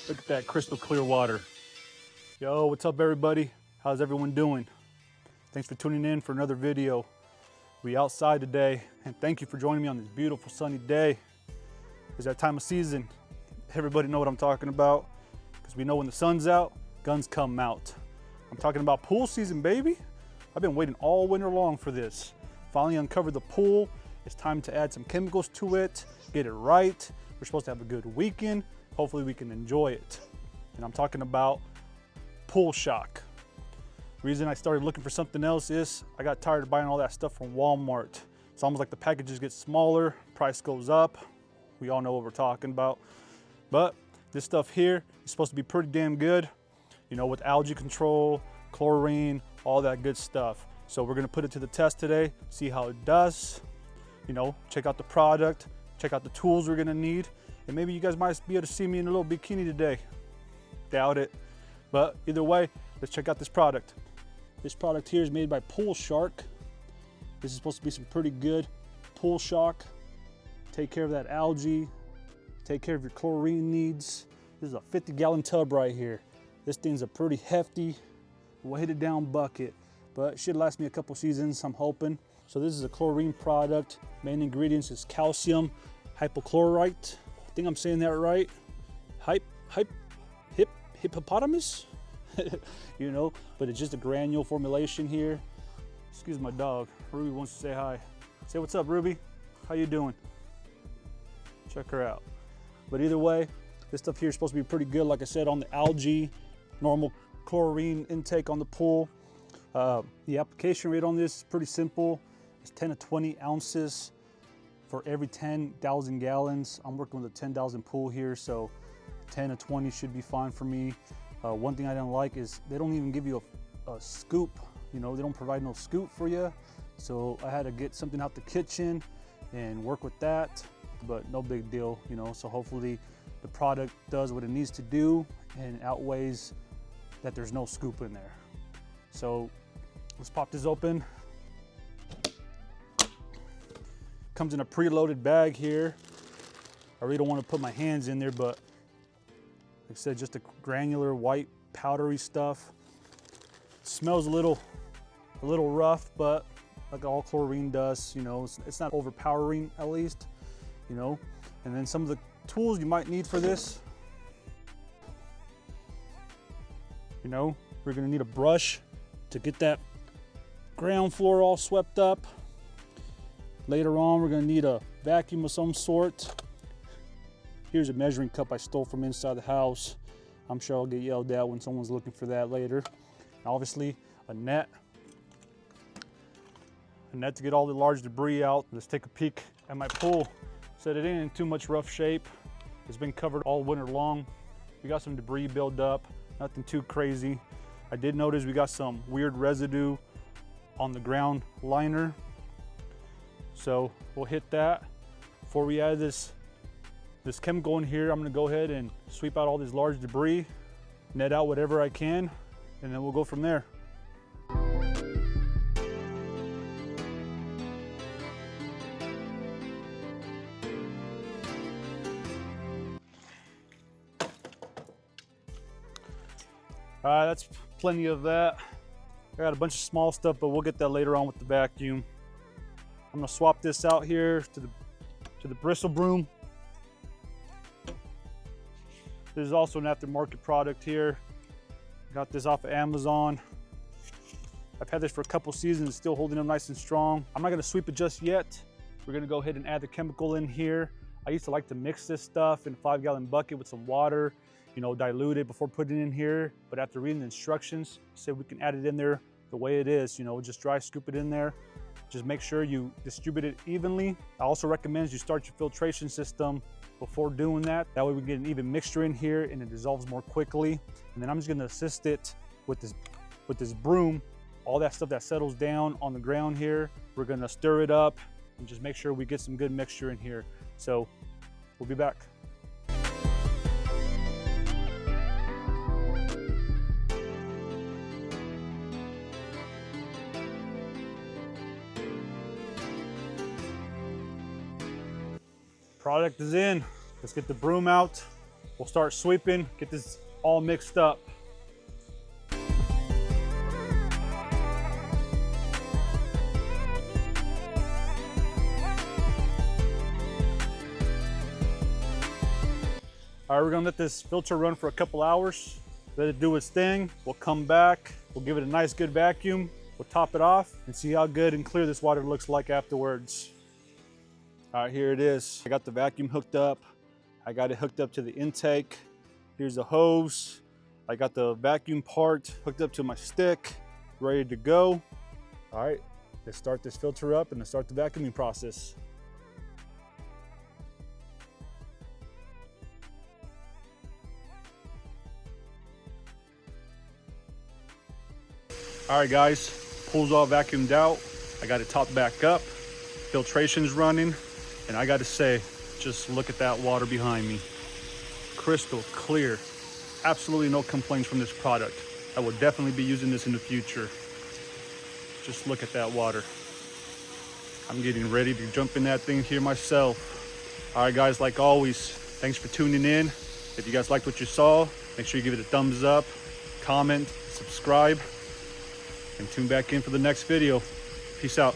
Look at that crystal clear water. Yo, what's up everybody? How's everyone doing? Thanks for tuning in for another video. We outside today, and thank you for joining me on this beautiful sunny day. It's that time of season. Everybody know what I'm talking about, because we know when the sun's out, guns come out. I'm talking about pool season, baby. I've been waiting all winter long for this. Finally uncovered the pool. It's time to add some chemicals to it, get it right. We're supposed to have a good weekend. Hopefully we can enjoy it. And I'm talking about pool shock. The reason I started looking for something else is I got tired of buying all that stuff from Walmart. It's almost like the packages get smaller, price goes up. We all know what we're talking about. But this stuff here is supposed to be pretty damn good, you know, with algae control, chlorine, all that good stuff. So we're gonna put it to the test today, see how it does. You know, check out the product, check out the tools we're gonna need, and maybe you guys might be able to see me in a little bikini today. Doubt it. But either way, let's check out this product. This product here is made by Pool Shark. This is supposed to be some pretty good pool shock. Take care of that algae, take care of your chlorine needs. This is a 50-gallon tub right here. This thing's a pretty hefty, weighted down bucket, but it should last me a couple seasons, I'm hoping. So this is a chlorine product. Main ingredients is calcium hypochlorite. I think I'm saying that right. Hippopotamus? You know, but it's just a granule formulation here. Excuse my dog. Ruby wants to say hi. Say what's up, Ruby. How you doing? Check her out. But either way, this stuff here is supposed to be pretty good, like I said, on the algae, normal chlorine intake on the pool. The application rate on this is pretty simple. It's 10 to 20 ounces for every 10,000 gallons. I'm working with a 10,000 pool here, so 10 to 20 should be fine for me. One thing I don't like is they don't even give you a scoop. You know, they don't provide no scoop for you. So I had to get something out the kitchen and work with that, but no big deal, you know. So hopefully the product does what it needs to do and outweighs that there's no scoop in there. So let's pop this open. Comes in a preloaded bag here. I really don't want to put my hands in there, but like I said, just a granular white powdery stuff. It smells a little rough, but like all chlorine does, you know, it's not overpowering at least, you know. And then some of the tools you might need for this, you know, we're gonna need a brush to get that ground floor all swept up. Later on, we're gonna need a vacuum of some sort. Here's a measuring cup I stole from inside the house. I'm sure I'll get yelled at when someone's looking for that later. And obviously, a net. A net to get all the large debris out. Let's take a peek at my pool. Said it ain't in too much rough shape. It's been covered all winter long. We got some debris built up, nothing too crazy. I did notice we got some weird residue on the ground liner. So we'll hit that. Before we add this chemical in here, I'm gonna go ahead and sweep out all this large debris, net out whatever I can, and then we'll go from there. All right, that's plenty of that. I got a bunch of small stuff, but we'll get that later on with the vacuum. I'm gonna swap this out here to the bristle broom. This is also an aftermarket product here. Got this off of Amazon. I've had this for a couple seasons, still holding up nice and strong. I'm not gonna sweep it just yet. We're gonna go ahead and add the chemical in here. I used to like to mix this stuff in a 5-gallon bucket with some water, you know, dilute it before putting it in here. But after reading the instructions, it said we can add it in there the way it is, you know, just dry scoop it in there. Just make sure you distribute it evenly. I also recommend you start your filtration system before doing that. That way we get an even mixture in here and it dissolves more quickly. And then I'm just gonna assist it with this broom. All that stuff that settles down on the ground here, we're gonna stir it up and just make sure we get some good mixture in here. So we'll be back. Product is in. Let's get the broom out. We'll start sweeping, get this all mixed up. All right, we're gonna let this filter run for a couple hours, let it do its thing. We'll come back, we'll give it a nice good vacuum, we'll top it off and see how good and clear this water looks like afterwards. All right, here it is. I got the vacuum hooked up. I got it hooked up to the intake. Here's the hose. I got the vacuum part hooked up to my stick, ready to go. All right, let's start this filter up and let's start the vacuuming process. All right, guys, pool's all vacuumed out. I got it topped back up. Filtration's running. And I gotta say, just look at that water behind me. Crystal clear. Absolutely no complaints from this product. I will definitely be using this in the future. Just look at that water. I'm getting ready to jump in that thing here myself. All right, guys, like always, thanks for tuning in. If you guys liked what you saw, make sure you give it a thumbs up, comment, subscribe, and tune back in for the next video. Peace out.